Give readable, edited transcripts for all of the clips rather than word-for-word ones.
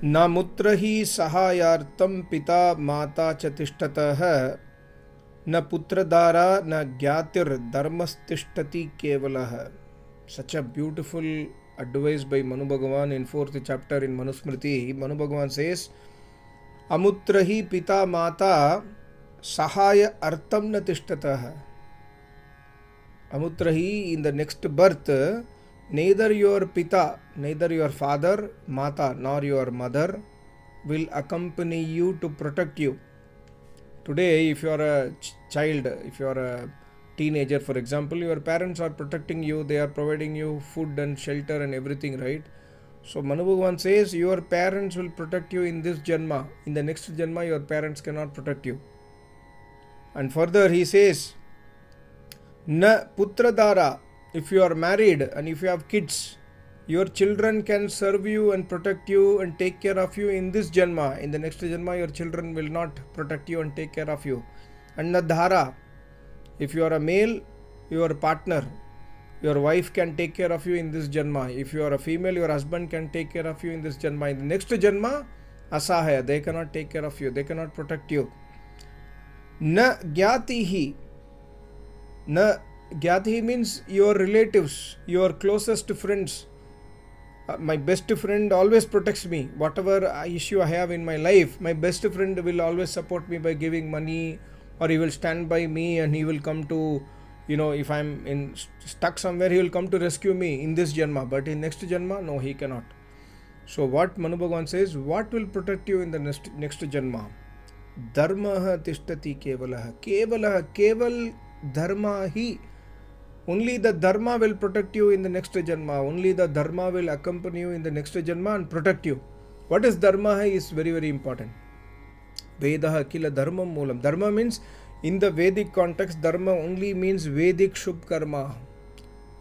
न मुत्र ही सहायार्थम पिता माता च तिष्ठतः न पुत्रदारा न ज्ञातिर धर्मस्तिष्ठति केवलः. Such a beautiful advice by Manu Bhagavan in 4th chapter in Manusmriti. Manu Bhagavan says, Amutrahi pita mata sahaya artam na tishtatah. Amutrahi, in the next birth, neither your pita, neither your father, mata, nor your mother will accompany you to protect you. Today, if you are a child, if you are a teenager, for example, your parents are protecting you, they are providing you food and shelter and everything, right? So Manu Bhagavan says, your parents will protect you in this janma. In the next janma, your parents cannot protect you. And further he says, Na putra dara, if you are married and if you have kids, your children can serve you and protect you and take care of you in this janma. In the next janma, your children will not protect you and take care of you. And na dhara, if you are a male, your partner, your wife can take care of you in this janma. If you are a female, your husband can take care of you in this janma. In the next janma, asahaya, they cannot take care of you, they cannot protect you. Na gyatihi, na gyatihi means your relatives, your closest friends. My best friend always protects me. Whatever issue I have in my life, my best friend will always support me by giving money, or he will stand by me and he will come to, if I'm stuck somewhere, he will come to rescue me in this janma. But in next janma, no, he cannot. So what Manu Bhagavan says, what will protect you in the next janma? Dharmah Tishtathi Kevalaha. Kevalaha, Keval Dharma hi. Only the Dharma will protect you in the next janma. Only the Dharma will accompany you in the next janma and protect you. What is Dharma is very, very important. Vedaha kila dharmam moolam. Dharma means, in the Vedic context, Dharma only means Vedic Shubh Karma.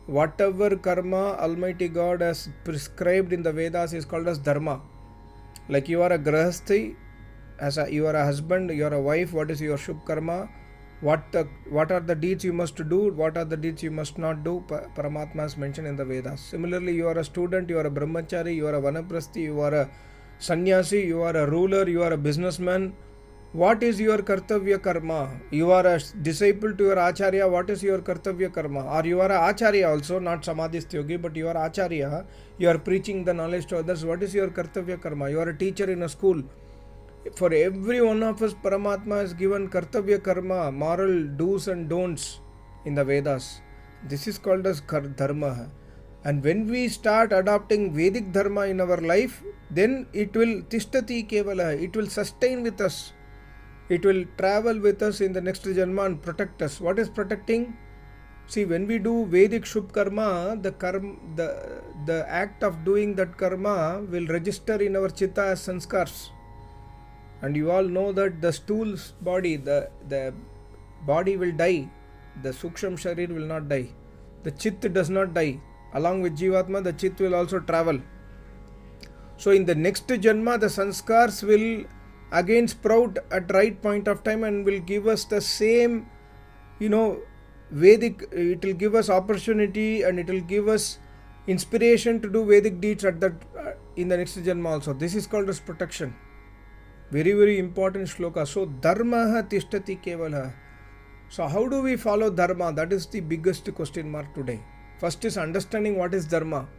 Whatever karma Almighty God has prescribed in the Vedas is called as Dharma. Like you are a Grahasthi, you are a husband, you are a wife, what is your Shubh Karma? What are the deeds you must do, what are the deeds you must not do, Paramatma has mentioned in the Vedas. Similarly, you are a student, you are a brahmachari, you are a vanaprasthi, you are a sannyasi, you are a ruler, you are a businessman. What is your kartavya karma? You are a disciple to your acharya, what is your kartavya karma? Or you are a acharya also, not samadhist yogi, but you are acharya, you are preaching the knowledge to others. What is your kartavya karma? You are a teacher in a school. For every one of us, Paramatma has given kartavya karma, moral do's and don'ts in the Vedas. This is called as dharma. And when we start adopting Vedic dharma in our life, then it will tishtati kevalaha, it will sustain with us. It will travel with us in the next janma and protect us. What is protecting? See, when we do Vedic Shubh Karma, the act of doing that karma will register in our chitta as sanskars. And you all know that the stool's body, the body will die. The Suksham Sharir will not die. The Chit does not die. Along with Jivatma, the Chit will also travel. So in the next Janma, the Sanskars will again sprout at right point of time and will give us the same, Vedic, it will give us opportunity and it will give us inspiration to do Vedic deeds at that in the next Janma also. This is called as protection. Very, very important shloka. So, Dharmah Tishtathi Kevalaha. So, how do we follow Dharma? That is the biggest question mark today. First is understanding what is Dharma.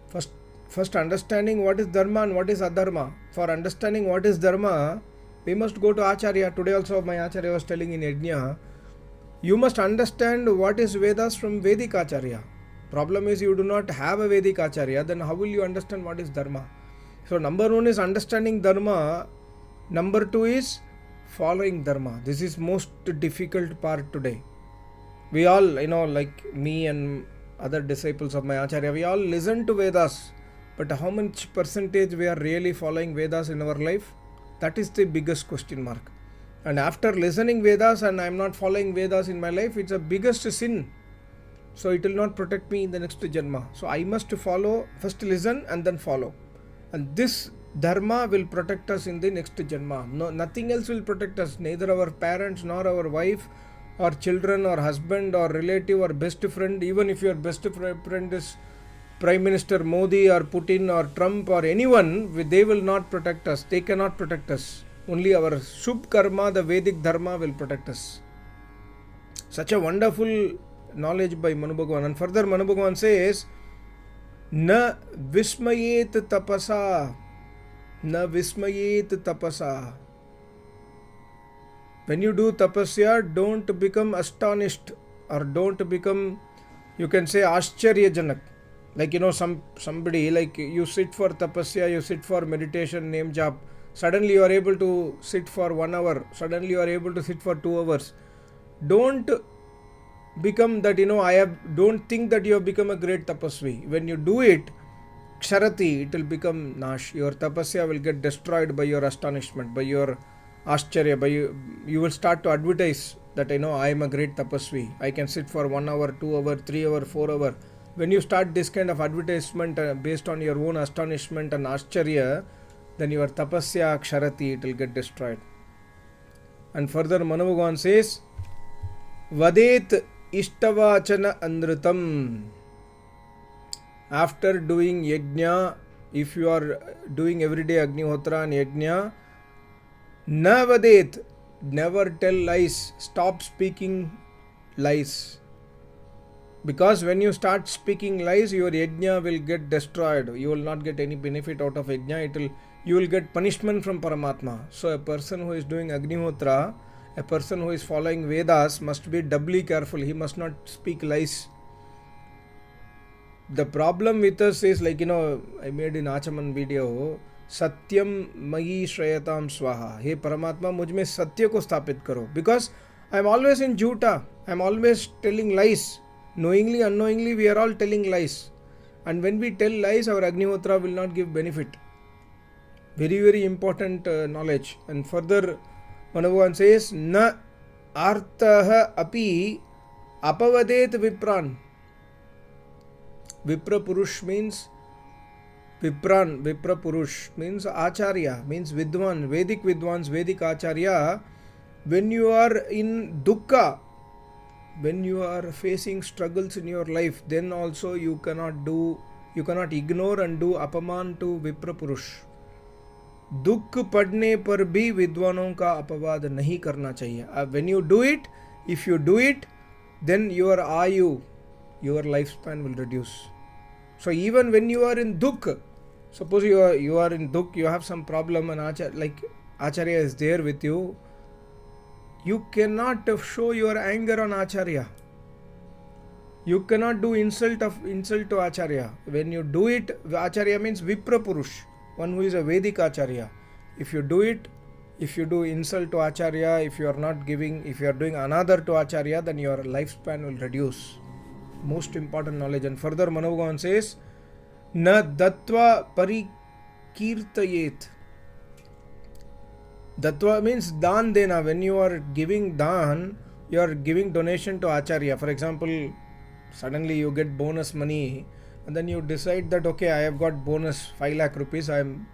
First understanding what is Dharma and what is Adharma. For understanding what is Dharma, we must go to Acharya. Today also my Acharya was telling in Yagnya, you must understand what is Vedas from Vedic Acharya. Problem is you do not have a Vedic Acharya, then how will you understand what is Dharma? So, number one is understanding Dharma. Number two is following Dharma. This is most difficult part today. We all, like me and other disciples of my Acharya, we all listen to Vedas. But how much percentage we are really following Vedas in our life? That is the biggest question mark. And after listening Vedas and I am not following Vedas in my life, it's a biggest sin. So it will not protect me in the next Janma. So I must follow, first listen and then follow. And this Dharma will protect us in the next Janma. No, nothing else will protect us. Neither our parents nor our wife or children or husband or relative or best friend. Even if your best friend is Prime Minister Modi or Putin or Trump or anyone, they will not protect us. They cannot protect us. Only our Shubh Karma, the Vedic Dharma will protect us. Such a wonderful knowledge by Manu Bhagavan. And further Manu Bhagavan says, Na vismayet tapasa. Na vismayet tapasa. When you do tapasya, don't become astonished or don't become, you can say, ascharyajanak. Like, somebody, like you sit for tapasya, you sit for meditation, name jap. Suddenly you are able to sit for 1 hour. Suddenly you are able to sit for 2 hours. Don't become that, don't think that you have become a great tapasvi. When you do it, ksharati, it will become nash. Your tapasya will get destroyed by your astonishment, by your ascharya, by you will start to advertise that, I am a great tapasvi. I can sit for 1 hour, 2 hour, 3 hour, 4 hour. When you start this kind of advertisement based on your own astonishment and ascharya, then your tapasya, ksharati, it will get destroyed. And further Manu Bhagavan says, Vadet Ishtavachana Andritam. After doing Yagnya, if you are doing everyday Agnihotra and Yagnya, Na Vadet, never tell lies. Stop speaking lies. Because when you start speaking lies, your Yagnya will get destroyed. You will not get any benefit out of Yagnya. You will get punishment from Paramatma. So a person who is doing Agnihotra, a person who is following Vedas must be doubly careful. He must not speak lies. The problem with us is, like, I made in Achaman video, Satyam Magi Shrayatam Swaha. Hey Paramatma, mujhme Satya ko sthapit karo. Because I am always in Juta. I am always telling lies. Knowingly, unknowingly, we are all telling lies. And when we tell lies, our Agnihotra will not give benefit. Very, very important knowledge. And further, Manu Bhagavan says, Na artaha api apavadet vipran. Vipra Purush means Vipran, Vipra Purush means Acharya, means Vidwan, Vedic Vidwans, Vedic Acharya. When you are in dukkha, when you are facing struggles in your life, then also you cannot ignore and do apaman to Vipra Purush. दुख पड़ने पर भी विद्वानों का अपवाद नहीं करना चाहिए. When you do it, if you do it, then your ayu, your lifespan will reduce. So even when you are in dukh, suppose you are in dukh, you have some problem and Acharya is there with you, you cannot show your anger on Acharya. You cannot do insult to Acharya. When you do it, Acharya means Vipra Purush, one who is a Vedic Acharya. If you do it, if you do insult to Acharya, if you are doing another to Acharya, then your lifespan will reduce. Most important knowledge. And further Manu Bhagavan says, Na Dattva Parikirtayet. Dattva means Dan Dena. When you are giving Dan, you are giving donation to Acharya. For example, suddenly you get bonus money and then you decide that, okay, I have got bonus 5 lakh rupees, I am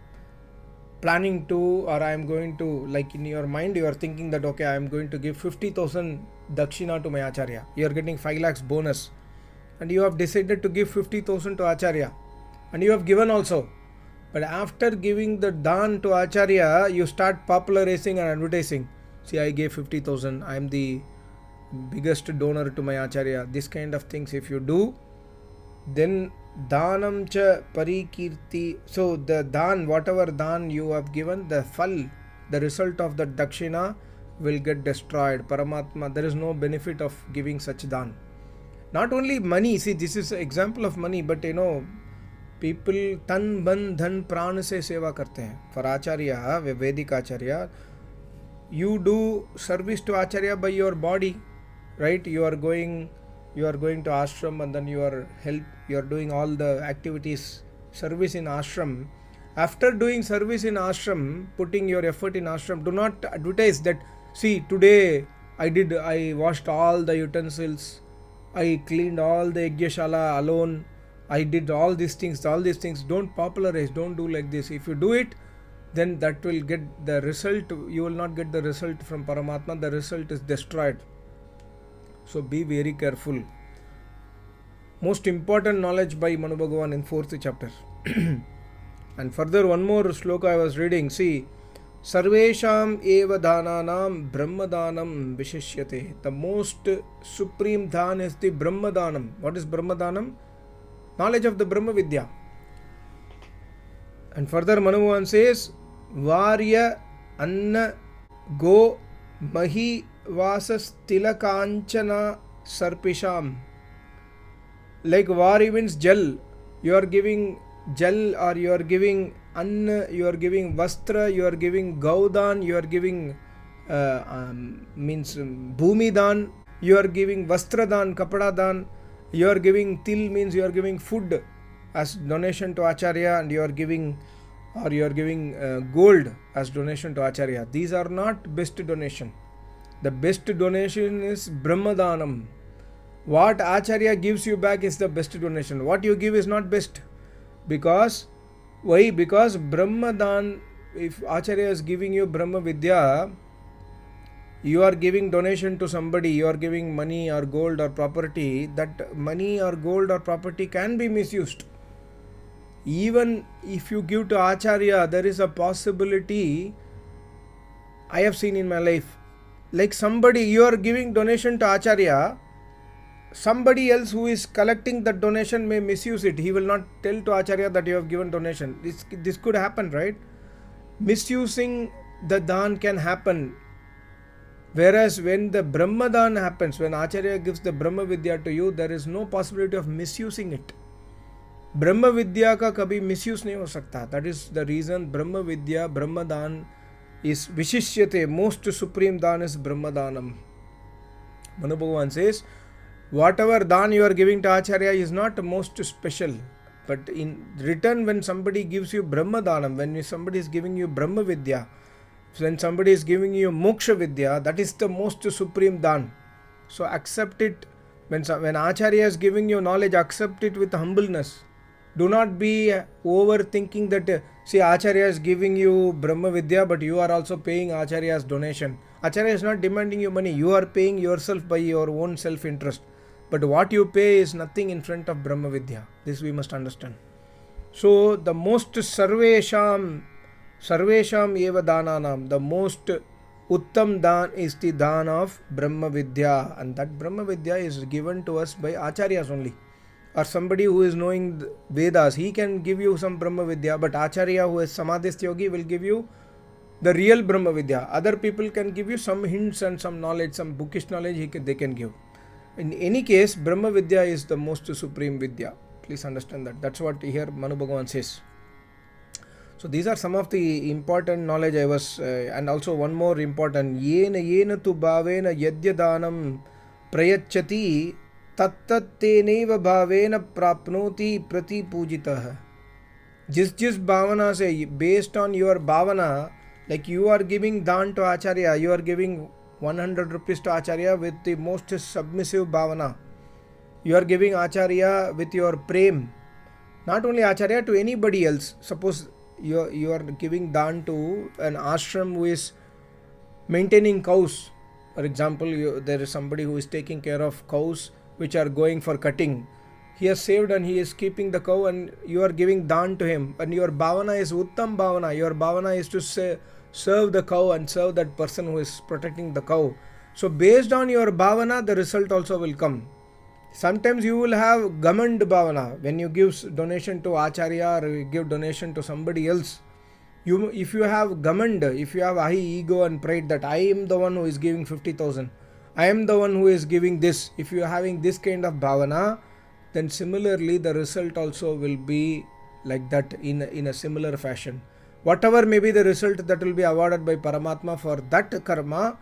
planning to, or I am going to, like in your mind you are thinking that, okay, I am going to give 50,000 dakshina to my Acharya. You are getting 5 lakhs bonus and you have decided to give 50,000 to Acharya and you have given also. But after giving the dan to Acharya, you start popularizing and advertising. See, I gave 50,000, I am the biggest donor to my Acharya. This kind of things if you do, then danam cha parikirti. So the dan, whatever dan you have given, the fal, the result of the dakshina will get destroyed. Paramatma, there is no benefit of giving such dan. Not only money, see, this is an example of money, but people tan ban dhan pran se seva karte hain. For Acharya, Vedic Acharya, you do service to Acharya by your body, right? You are going to ashram and then you are doing all the activities, service in ashram. After doing service in ashram, putting your effort in ashram, do not advertise that, see, today I washed all the utensils, I cleaned all the Yagnya alone, I did all these things. Don't popularize, don't do like this. If you do it, then that will get the result. You will not get the result from Paramatma. The result is destroyed. So be very careful. Most important knowledge by Manu Bhagavan in 4th chapter. And further, one more sloka I was reading. See, Sarvesham eva dhananam brahmadanam vishishyate. The most supreme dhan is the brahmadanam. What is brahmadanam? Knowledge of the Brahma Vidya. And further, Manu Bhagavan says, Varya anna go mahi vasas tilakanchana sarpisham. Like Vari means jal. You are giving jal, or you are giving anna, you are giving vastra, you are giving gaudan, you are giving means bhumi dan, you are giving vastra dan, kapada dan, you are giving til means you are giving food as donation to Acharya, and you are giving gold as donation to Acharya. These are not best donation. The best donation is Brahmadanam. What Acharya gives you back is the best donation. What you give is not best. Because why? Because Brahmadan, if Acharya is giving you Brahma Vidya, you are giving donation to somebody, you are giving money or gold or property. That money or gold or property can be misused. Even if you give to Acharya, there is a possibility I have seen in my life. Like somebody, you are giving donation to Acharya, somebody else who is collecting that donation may misuse it. He will not tell to Acharya that you have given donation. This could happen, right? Misusing the dan can happen. Whereas when the Brahma dan happens, when Acharya gives the Brahma Vidya to you, there is no possibility of misusing it. Brahma Vidya ka kabhi misuse nahi ho sakta. That is the reason Brahma Vidya, Brahma dan is Vishishyate. Most supreme dan is Brahma danam. Manu Bhagavan says, whatever dan you are giving to Acharya is not most special. But in return, when somebody gives you Brahma danam, when somebody is giving you Brahma Vidya, when somebody is giving you Moksha Vidya, that is the most supreme dan. So accept it. When Acharya is giving you knowledge, accept it with humbleness. Do not be overthinking that, see, Acharya is giving you Brahma Vidya, but you are also paying Acharya's donation. Acharya is not demanding you money. You are paying yourself by your own self-interest. But what you pay is nothing in front of Brahma Vidya. This we must understand. So, the most Sarvesham eva dananam, the most Uttam dan is the dan of Brahma Vidya. And that Brahma Vidya is given to us by Acharyas only. Or somebody who is knowing the Vedas, he can give you some Brahma Vidya, but Acharya who is Samadhist Yogi will give you the real Brahma Vidya. Other people can give you some hints and some knowledge, some bookish knowledge they can give. In any case, Brahma Vidya is the most supreme Vidya. Please understand that. That's what here Manu Bhagavan says. So these are some of the important knowledge I was, and also one more important. Yena tu bhavena yadya danam prayachati तत्तत्तेनैव भावेन प्राप्नोति प्रति पूजितः. जिस भावना से, based on your bhavana, like you are giving dan to Acharya, you are giving 100 rupees to Acharya with the most submissive bhavana. You are giving Acharya with your prem. Not only Acharya, to anybody else. Suppose you are giving dan to an ashram who is maintaining cows. For example, there is somebody who is taking care of cows which are going for cutting. He has saved and he is keeping the cow, and you are giving dan to him. And your bhavana is Uttam bhavana. Your bhavana is to serve the cow and serve that person who is protecting the cow. So based on your bhavana, the result also will come. Sometimes you will have Gamand bhavana. When you give donation to Acharya or you give donation to somebody else, if you have Gamand, if you have high ego and pride that I am the one who is giving 50,000, I am the one who is giving this. If you are having this kind of bhavana, then similarly the result also will be like that in a similar fashion. Whatever may be the result that will be awarded by Paramatma for that karma,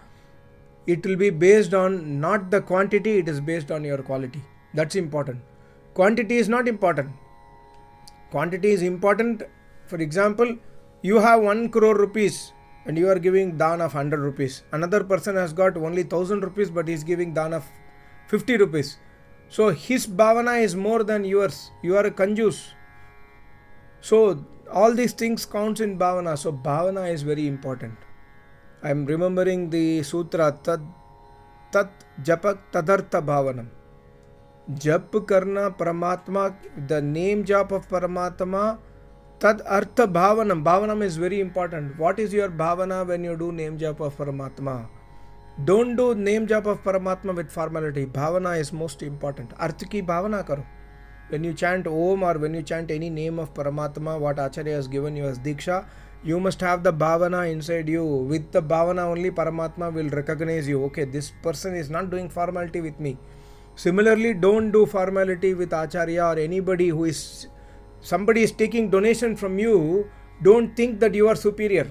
it will be based on not the quantity, it is based on your quality. That's important. Quantity is not important. Quantity is important. For example, you have 1 crore rupees and you are giving dan of 100 rupees. Another person has got only 1000 rupees but he is giving dan of 50 rupees. So his bhavana is more than yours. You are a kanjus. So all these things counts in bhavana. So bhavana is very important. I am remembering the sutra tat japak tadartha bhavanam. Jap karna Paramatma, the name jap of Paramatma, tad artha bhavanam. Bhavanam is very important. What is your bhavana when you do name jap of Paramatma? Don't do name jap of Paramatma with formality. Bhavana is most important. Arth ki bhavana karo. When you chant Om or when you chant any name of Paramatma, what Acharya has given you as Diksha, you must have the bhavana inside you. With the bhavana only Paramatma will recognize you. Okay, this person is not doing formality with me. Similarly, don't do formality with Acharya or anybody who is, somebody is taking donation from you. Don't think that you are superior.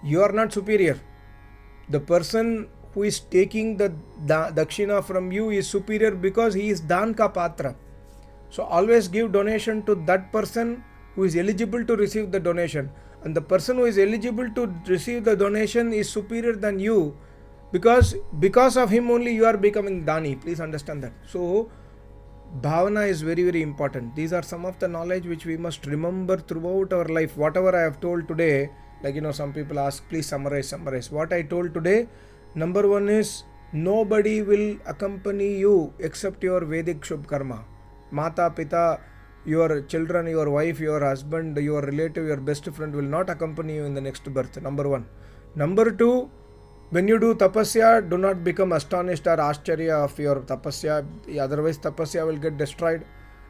You are not superior. The person who is taking the dakshina from you is superior because he is dan ka patra. So always give donation to that person who is eligible to receive the donation, and the person who is eligible to receive the donation is superior than you, because of him only you are becoming dani. Please understand that. So bhavana is very, very important. These are some of the knowledge which we must remember throughout our life. Whatever I have told today, like some people ask, please summarize. What I told today, number one is, nobody will accompany you except your Vedic Shubh Karma. Mata, Pita, your children, your wife, your husband, your relative, your best friend will not accompany you in the next birth. Number one. Number two, when you do tapasya, do not become astonished or ascharya of your tapasya. Otherwise, tapasya will get destroyed.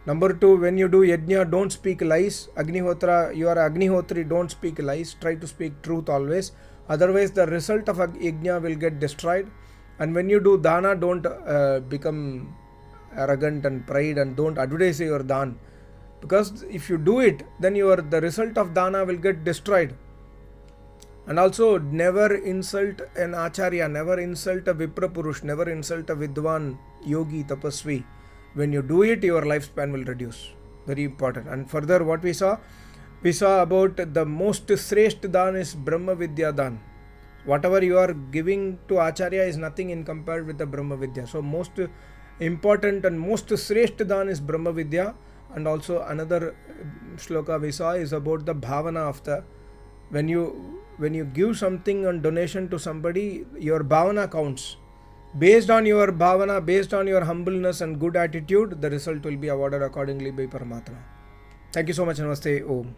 Number two, when you do yajna, don't speak lies. Agnihotra, you are Agnihotri, don't speak lies. Try to speak truth always. Otherwise, the result of yajna will get destroyed. And when you do daana, don't become arrogant and pride, and don't advertise your daan. Because if you do it, then the result of dana will get destroyed. And also, never insult an acharya, never insult a vipra purush, never insult a vidwan, yogi, tapasvi. When you do it, your lifespan will reduce. Very important. And further, what we saw about the most sresht dan is Brahma Vidya dan. Whatever you are giving to acharya is nothing in compared with the Brahma Vidya. So most important and most sresht dan is Brahma Vidya. And also another shloka we saw is about the bhavana of the, when you give something on donation to somebody, your bhavana counts. Based on your bhavana, based on your humbleness and good attitude, the result will be awarded accordingly by Paramatma. Thank you so much. Namaste. Om.